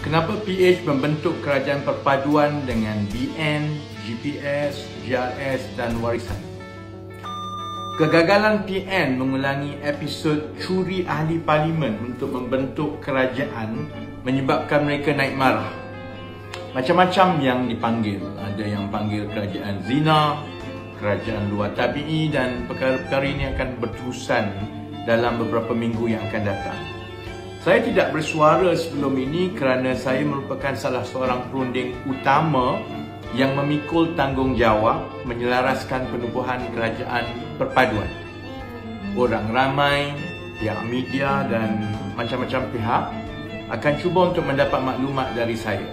Kenapa PH membentuk kerajaan perpaduan dengan BN, GPS, GRS dan warisan? Kegagalan PN mengulangi episod curi ahli parlimen untuk membentuk kerajaan menyebabkan mereka naik marah. Macam-macam yang dipanggil. Ada yang panggil kerajaan zina, kerajaan luar tabi'i, dan perkara-perkara ini akan berterusan dalam beberapa minggu yang akan datang. Saya tidak bersuara sebelum ini kerana saya merupakan salah seorang perunding utama yang memikul tanggungjawab menyelaraskan penubuhan kerajaan perpaduan. Orang ramai, pihak media dan macam-macam pihak akan cuba untuk mendapat maklumat dari saya.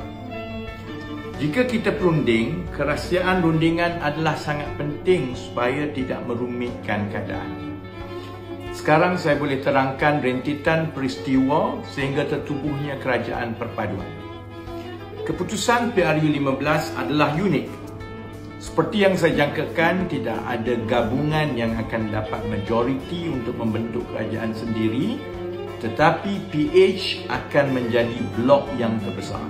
Jika kita perunding, kerahsiaan rundingan adalah sangat penting supaya tidak merumitkan keadaan. Sekarang saya boleh terangkan rentetan peristiwa sehingga tertubuhnya kerajaan perpaduan. Keputusan PRU15 adalah unik. Seperti yang saya jangkakan, tidak ada gabungan yang akan dapat majoriti untuk membentuk kerajaan sendiri, tetapi PH akan menjadi blok yang terbesar.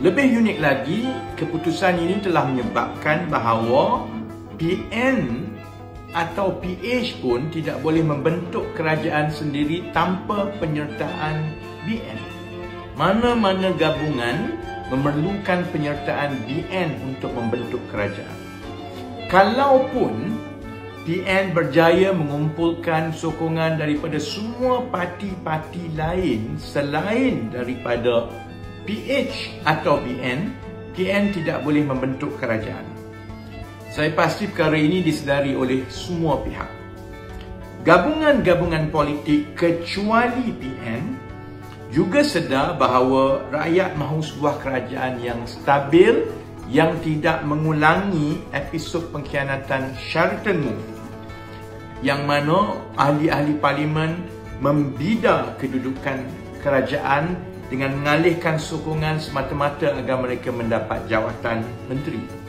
Lebih unik lagi, keputusan ini telah menyebabkan bahawa PN atau PH pun tidak boleh membentuk kerajaan sendiri tanpa penyertaan BN. Mana-mana gabungan memerlukan penyertaan BN untuk membentuk kerajaan. Kalaupun BN berjaya mengumpulkan sokongan daripada semua parti-parti lain selain daripada PH atau BN, PN tidak boleh membentuk kerajaan. Saya pasti perkara ini disedari oleh semua pihak. Gabungan-gabungan politik kecuali PN juga sedar bahawa rakyat mahu sebuah kerajaan yang stabil yang tidak mengulangi episod pengkhianatan Sheraton Move, yang mana ahli-ahli parlimen membida kedudukan kerajaan dengan mengalihkan sokongan semata-mata agar mereka mendapat jawatan menteri.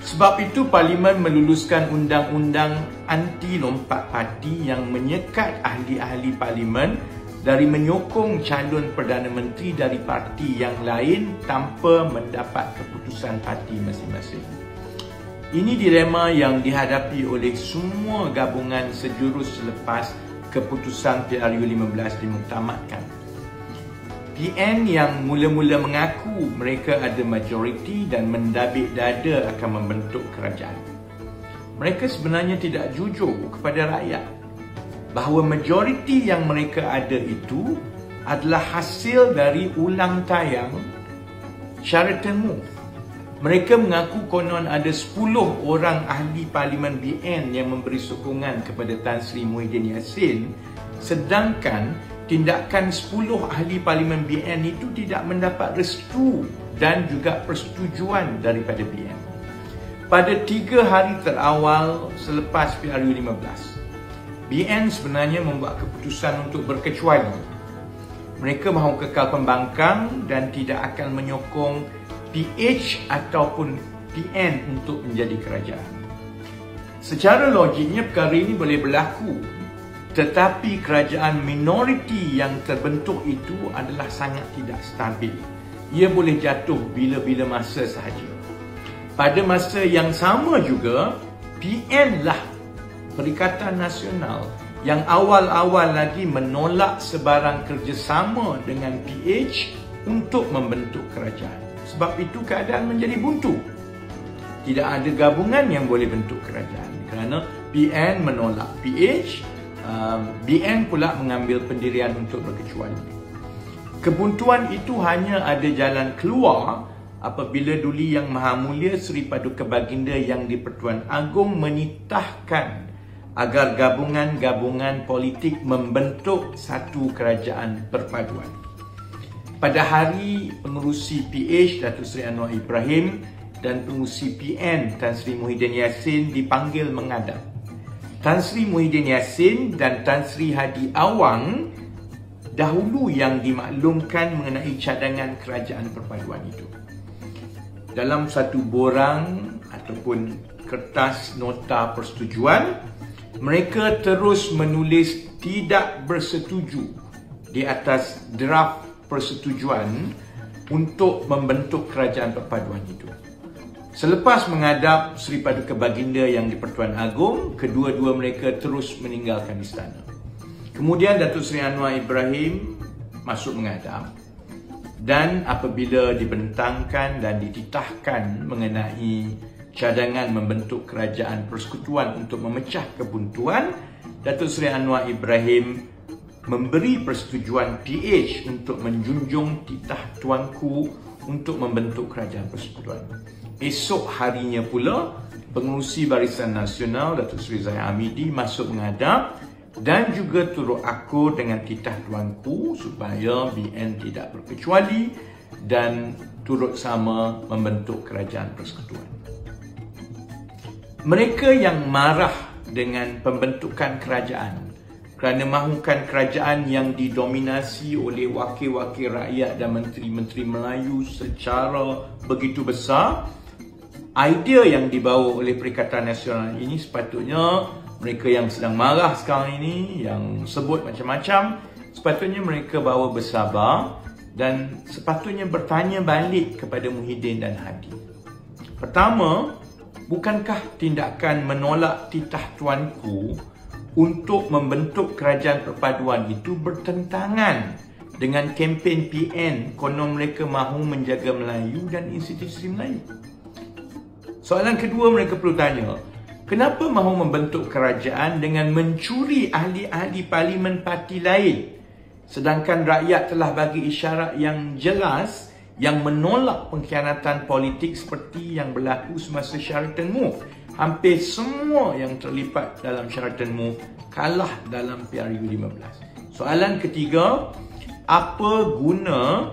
Sebab itu parlimen meluluskan undang-undang anti lompat parti yang menyekat ahli-ahli parlimen dari menyokong calon Perdana Menteri dari parti yang lain tanpa mendapat keputusan parti masing-masing. Ini dilema yang dihadapi oleh semua gabungan sejurus selepas keputusan PRU15 dimuktamadkan. PN yang mula-mula mengaku mereka ada majoriti dan mendabik dada akan membentuk kerajaan. Mereka sebenarnya tidak jujur kepada rakyat bahawa majoriti yang mereka ada itu adalah hasil dari ulang tayang Sheraton Move. Mereka mengaku konon ada 10 orang ahli parlimen BN yang memberi sokongan kepada Tan Sri Muhyiddin Yassin, sedangkan tindakan 10 ahli parlimen BN itu tidak mendapat restu dan juga persetujuan daripada BN. Pada 3 hari terawal selepas PRU15, BN sebenarnya membuat keputusan untuk berkecuali. Mereka mahu kekal pembangkang dan tidak akan menyokong PH ataupun PN untuk menjadi kerajaan. Secara logiknya perkara ini boleh berlaku, tetapi kerajaan minoriti yang terbentuk itu adalah sangat tidak stabil. Ia boleh jatuh bila-bila masa sahaja. Pada masa yang sama juga, PN lah Perikatan Nasional yang awal-awal lagi menolak sebarang kerjasama dengan PH untuk membentuk kerajaan. Sebab itu keadaan menjadi buntu. Tidak ada gabungan yang boleh bentuk kerajaan kerana PN menolak PH, BN pula mengambil pendirian untuk berkecuali. Kebuntuan itu hanya ada jalan keluar apabila Duli Yang Maha Mulia Seri Paduka Baginda yang di-Pertuan Agong menitahkan agar gabungan-gabungan politik membentuk satu kerajaan perpaduan. Pada hari pengerusi PH Datuk Seri Anwar Ibrahim dan pengerusi PN Tan Sri Muhyiddin Yassin dipanggil menghadap. Tan Sri Muhyiddin Yassin dan Tan Sri Hadi Awang dahulu yang dimaklumkan mengenai cadangan kerajaan perpaduan itu. Dalam satu borang ataupun kertas nota persetujuan, mereka terus menulis tidak bersetuju di atas draft persetujuan untuk membentuk kerajaan perpaduan itu. Selepas menghadap Seri Paduka Baginda yang di Pertuan Agong, kedua-dua mereka terus meninggalkan istana. Kemudian Datuk Seri Anwar Ibrahim masuk menghadap, dan apabila dibentangkan dan dititahkan mengenai cadangan membentuk kerajaan persekutuan untuk memecah kebuntuan, Datuk Seri Anwar Ibrahim memberi persetujuan PH untuk menjunjung titah tuanku untuk membentuk kerajaan persekutuan. Esok harinya pula, Pengerusi Barisan Nasional Datuk Seri Zahid Hamidi masuk menghadap dan juga turut akur dengan titah tuanku supaya BN tidak berkecuali dan turut sama membentuk kerajaan persekutuan. Mereka yang marah dengan pembentukan kerajaan kerana mahukan kerajaan yang didominasi oleh wakil-wakil rakyat dan menteri-menteri Melayu secara begitu besar, idea yang dibawa oleh Perikatan Nasional ini sepatutnya mereka yang sedang marah sekarang ini, yang sebut macam-macam, sepatutnya mereka bawa bersabar dan sepatutnya bertanya balik kepada Muhyiddin dan Hadi. Pertama, bukankah tindakan menolak titah tuanku untuk membentuk kerajaan perpaduan itu bertentangan dengan kempen PN konon mereka mahu menjaga Melayu dan institusi Melayu? Soalan kedua mereka perlu tanya, kenapa mahu membentuk kerajaan dengan mencuri ahli-ahli parlimen parti lain, sedangkan rakyat telah bagi isyarat yang jelas yang menolak pengkhianatan politik seperti yang berlaku semasa Sheraton Move. Hampir semua yang terlibat dalam Sheraton Move kalah dalam PRU15. Soalan ketiga, apa guna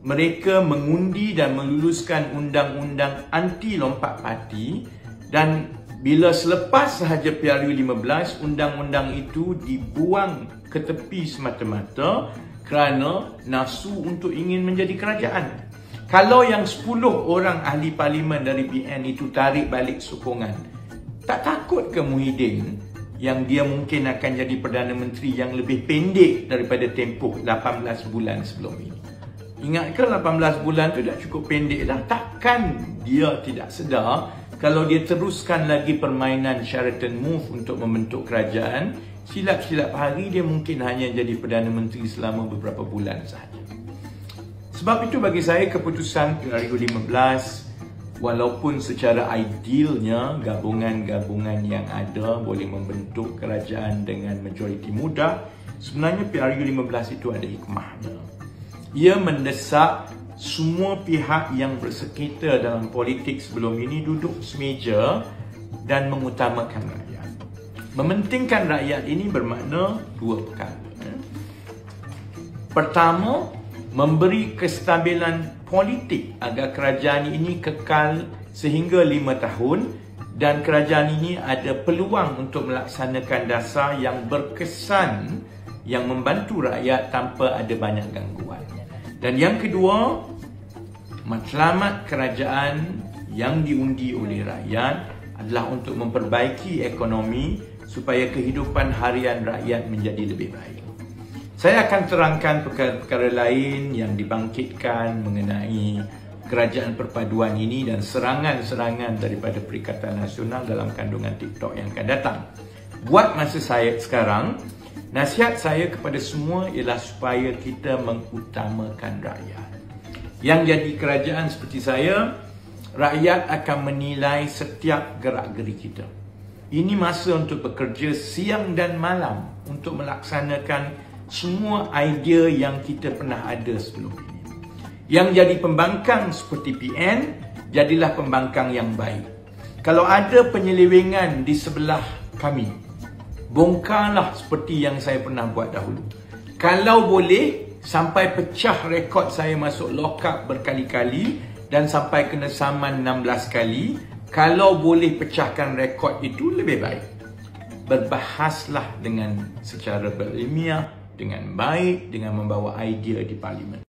mereka mengundi dan meluluskan undang-undang anti lompat parti, dan bila selepas sahaja PRU15, undang-undang itu dibuang ke tepi semata-mata kerana nafsu untuk ingin menjadi kerajaan. Kalau yang 10 orang ahli parlimen dari BN itu tarik balik sokongan, tak takut ke Muhyiddin yang dia mungkin akan jadi Perdana Menteri yang lebih pendek daripada tempoh 18 bulan sebelum ini? Ingat ke 18 bulan tu dah cukup pendek dah. Takkan dia tidak sedar kalau dia teruskan lagi permainan Sheraton Move untuk membentuk kerajaan, silap-silap hari dia mungkin hanya jadi Perdana Menteri selama beberapa bulan sahaja. Sebab itu bagi saya keputusan PRU15, walaupun secara idealnya gabungan-gabungan yang ada boleh membentuk kerajaan dengan majoriti mudah, sebenarnya PRU15 itu ada hikmahnya. Ia mendesak semua pihak yang bersengketa dalam politik sebelum ini duduk semeja dan mengutamakan rakyat. Mementingkan rakyat ini bermakna dua perkara. Pertama, memberi kestabilan politik agar kerajaan ini kekal sehingga 5 tahun dan kerajaan ini ada peluang untuk melaksanakan dasar yang berkesan yang membantu rakyat tanpa ada banyak gangguan. Dan yang kedua, matlamat kerajaan yang diundi oleh rakyat adalah untuk memperbaiki ekonomi supaya kehidupan harian rakyat menjadi lebih baik. Saya akan terangkan perkara-perkara lain yang dibangkitkan mengenai kerajaan perpaduan ini dan serangan-serangan daripada Perikatan Nasional dalam kandungan TikTok yang akan datang. Buat masa saya sekarang, nasihat saya kepada semua ialah supaya kita mengutamakan rakyat. Yang jadi kerajaan seperti saya, rakyat akan menilai setiap gerak-geri kita. Ini masa untuk bekerja siang dan malam untuk melaksanakan semua idea yang kita pernah ada sebelum ini. Yang jadi pembangkang seperti PN, jadilah pembangkang yang baik. Kalau ada penyelewengan di sebelah kami, bongkarlah seperti yang saya pernah buat dahulu. Kalau boleh, sampai pecah rekod saya masuk lock up berkali-kali dan sampai kena saman 16 kali. Kalau boleh pecahkan rekod itu, lebih baik. Berbahaslah dengan secara berilmiah, dengan baik, dengan membawa idea di parlimen.